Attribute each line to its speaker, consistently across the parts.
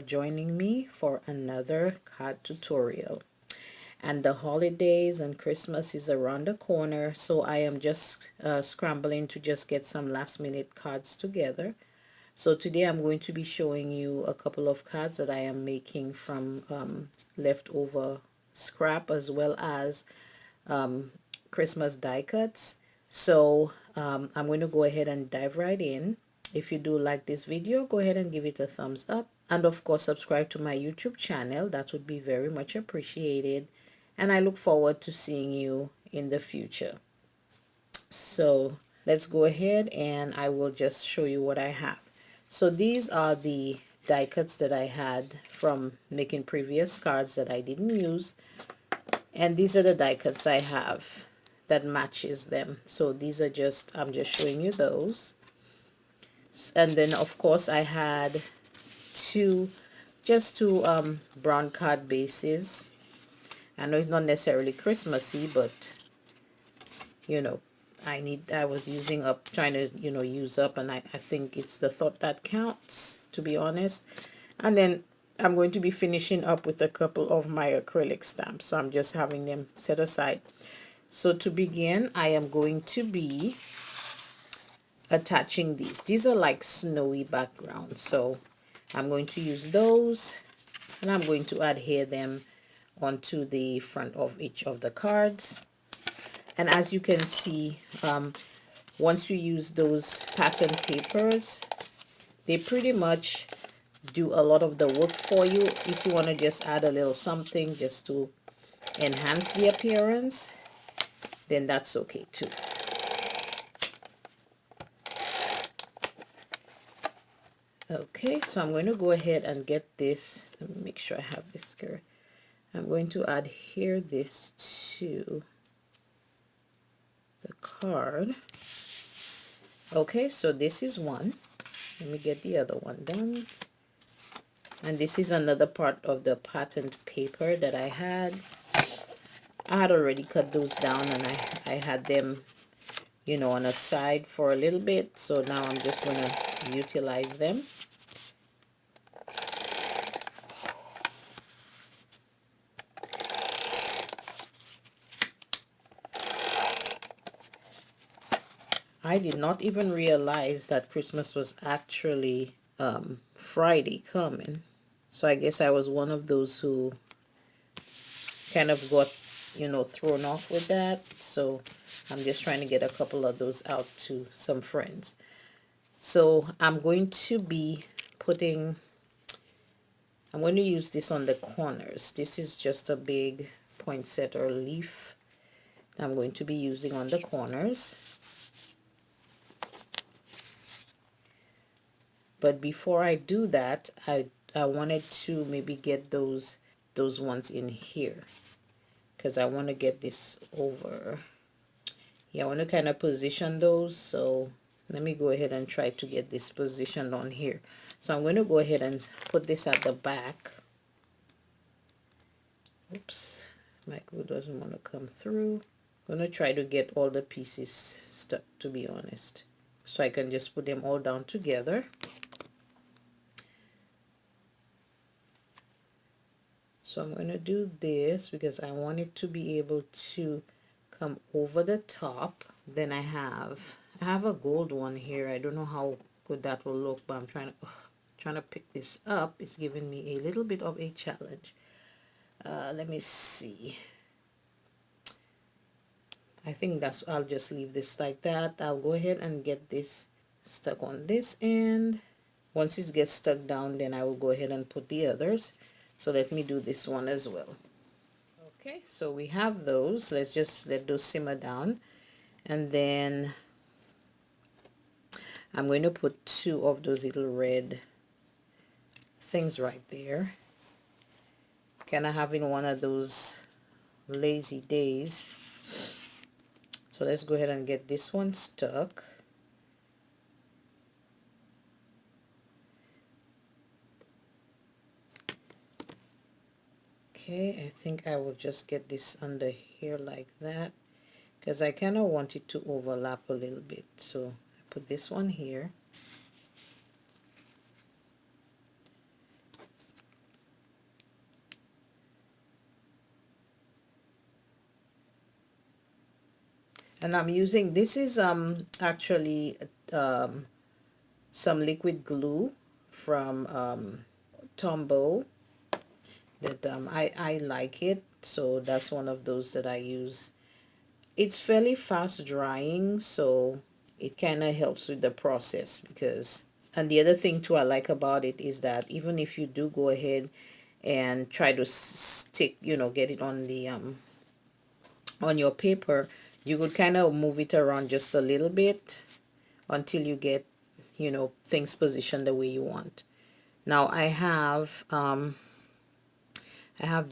Speaker 1: joining me for another card tutorial. And the holidays and Christmas is around the corner, so I am just scrambling to just get some last minute cards together. So today I'm going to be showing you a couple of cards that I am making from leftover scrap, as well as Christmas die cuts. So I'm going to go ahead and dive right in. If you do like this video, go ahead and give it a thumbs up, and of course subscribe to my YouTube channel. That would be very much appreciated, and I look forward to seeing you in the future. So let's go ahead and I will just show you what I have. So these are the die cuts that I had from making previous cards that I didn't use, and these are the die cuts I have that matches them. So these are just, I'm just showing you those. And then of course I had two brown card bases. I know it's not necessarily Christmassy, but you know, I was using up, trying to use up, and I think it's the thought that counts, to be honest. And then I'm going to be finishing up with a couple of my acrylic stamps, so I'm just having them set aside. So to begin, I am going to be attaching these are like snowy backgrounds, so I'm going to use those, and I'm going to adhere them onto the front of each of the cards. And as you can see, once you use those pattern papers, they pretty much do a lot of the work for you. If you want to just add a little something just to enhance the appearance, then that's okay too. Okay, so I'm going to go ahead and get this. Let me make sure I have this correct. I'm going to adhere this to the card. Okay, so this is one. Let me get the other one done. And this is another part of the patterned paper that I had. I had already cut those down, and I had them, on a side for a little bit. So now I'm just going to utilize them. I did not even realize that Christmas was actually Friday coming. So I guess I was one of those who kind of got, thrown off with that. So I'm just trying to get a couple of those out to some friends. So I'm going to use this on the corners. This is just a big poinsettia leaf I'm going to be using on the corners. But before I do that, I wanted to maybe get those ones in here, because I want to get this over. Yeah, I want to kind of position those. So let me go ahead and try to get this positioned on here. So I'm going to go ahead and put this at the back. Oops, my glue doesn't want to come through. I'm going to try to get all the pieces stuck, to be honest, so I can just put them all down together. So I'm going to do this because I want it to be able to come over the top. Then I have a gold one here. I don't know how good that will look, but I'm trying to pick this up. It's giving me a little bit of a challenge. Let me see. I think I'll just leave this like that. I'll go ahead and get this stuck on this end. Once it gets stuck down, then I will go ahead and put the others. So let me do this one as well. Okay, so we have those. Let's just let those simmer down. And then I'm going to put two of those little red things right there. Kind of having one of those lazy days. So let's go ahead and get this one stuck. Okay, I think I will just get this under here like that, because I kind of want it to overlap a little bit. So I put this one here. And I'm using, this is actually some liquid glue from Tombow that I like it, so that's one of those that I use. It's fairly fast drying, so it kind of helps with the process. Because, and the other thing too I like about it is that even if you do go ahead and try to stick, get it on the on your paper, you could kind of move it around just a little bit until you get, things positioned the way you want. Now I have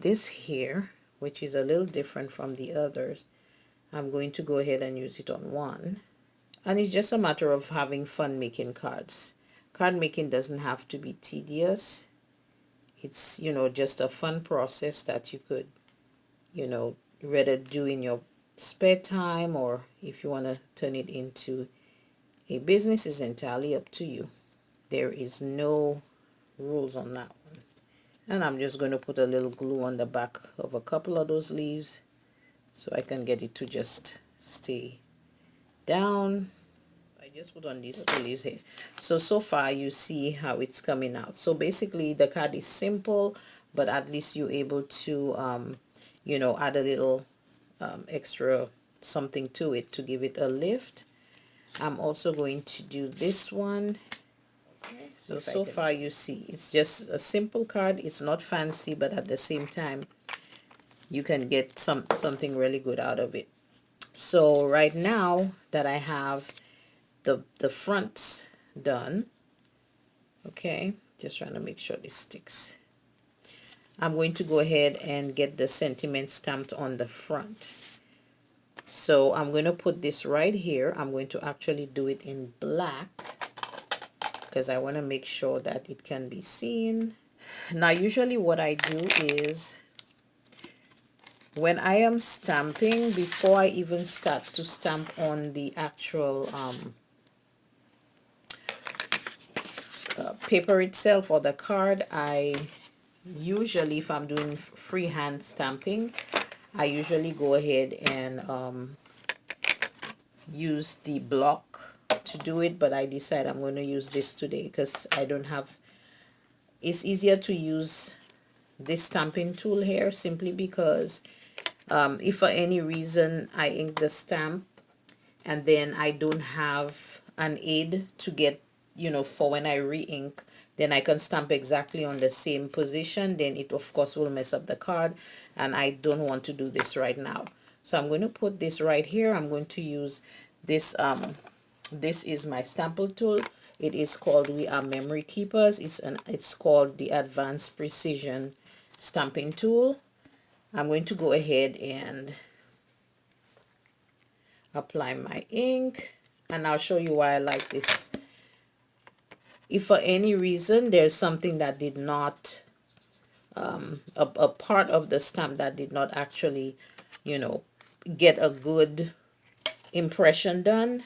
Speaker 1: this here, which is a little different from the others. I'm going to go ahead and use it on one. And it's just a matter of having fun making cards. Card making doesn't have to be tedious. It's, just a fun process that you could, rather do in your spare time, or if you want to turn it into a business, is entirely up to you. There is no rules on that one. And I'm just going to put a little glue on the back of a couple of those leaves so I can get it to just stay down. I just put on these two leaves here. So far you see how it's coming out. So basically the card is simple, but at least you're able to add a little extra something to it to give it a lift. I'm also going to do this one. So far you see it's just a simple card. It's not fancy, but at the same time you can get something really good out of it. So right now that I have the fronts done, okay, just trying to make sure this sticks, I'm going to go ahead and get the sentiment stamped on the front. So I'm going to put this right here. I'm going to actually do it in black because I want to make sure that it can be seen. Now usually what I do is, when I am stamping, before I even start to stamp on the actual paper itself or the card, I usually, if I'm doing freehand stamping, I usually go ahead and use the block to do it, but I decide I'm going to use this today because I don't have, it's easier to use this stamping tool here, simply because if for any reason I ink the stamp and then I don't have an aid to get, for when I re-ink, then I can stamp exactly on the same position, then it of course will mess up the card, and I don't want to do this right now. So I'm going to put this right here. I'm going to use this, this is my Stample tool. It is called We Are Memory Keepers. It's called the Advanced Precision Stamping Tool. I'm going to go ahead and apply my ink, and I'll show you why I like this. If for any reason there's something that did not, a part of the stamp that did not actually, get a good impression done,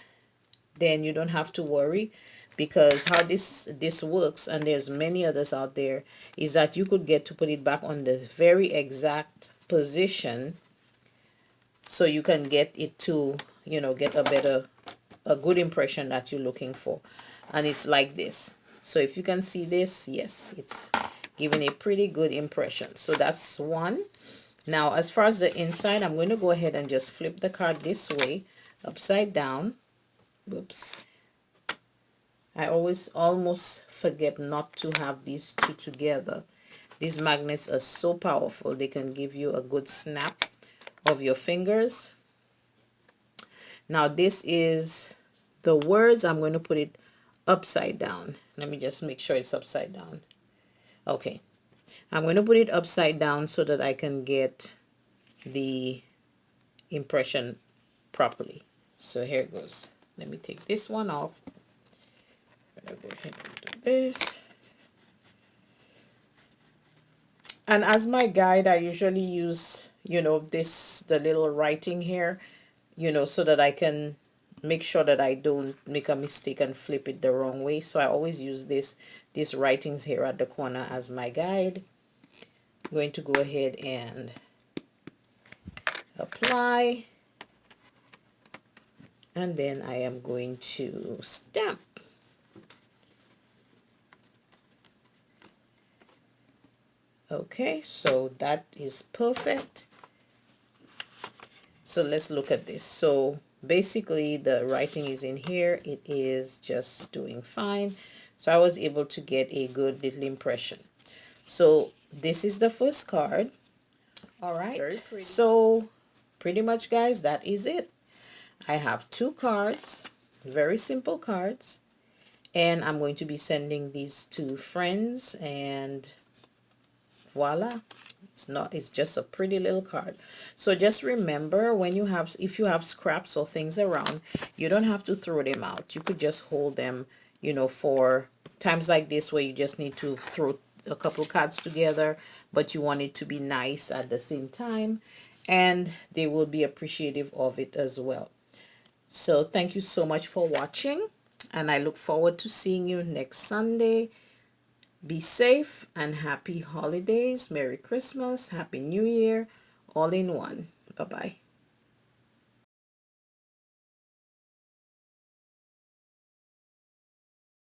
Speaker 1: then you don't have to worry, because how this works, and there's many others out there, is that you could get to put it back on the very exact position so you can get it to, get a good impression that you're looking for. And it's like this. So if you can see this, yes, it's giving a pretty good impression. So that's one. Now as far as the inside, I'm going to go ahead and just flip the card this way, upside down. Whoops. I always almost forget not to have these two together. These magnets are so powerful. They can give you a good snap of your fingers. Now this is the words. I'm going to put it upside down. Let me just make sure it's upside down. Okay. I'm going to put it upside down so that I can get the impression properly. So here it goes. Let me take this one off. I'm going to go ahead and do this. And as my guide, I usually use, the little writing here, so that I can make sure that I don't make a mistake and flip it the wrong way. So I always use these writings here at the corner as my guide. I'm going to go ahead and apply. and then I am going to stamp. Okay, so that is perfect. So let's look at this. So basically the writing is in here. It is just doing fine. So I was able to get a good little impression. So this is the first card. All right. So pretty much, guys, that is it. I have 2 cards, very simple cards, and I'm going to be sending these to friends, and voila, it's just a pretty little card. So just remember, when you have, if you have scraps or things around, you don't have to throw them out. You could just hold them, you know, for times like this where you just need to throw a couple cards together, but you want it to be nice at the same time, and they will be appreciative of it as well. So thank you so much for watching, and I look forward to seeing you next Sunday. Be safe and happy holidays. Merry Christmas, Happy New Year, all in one. Bye-bye.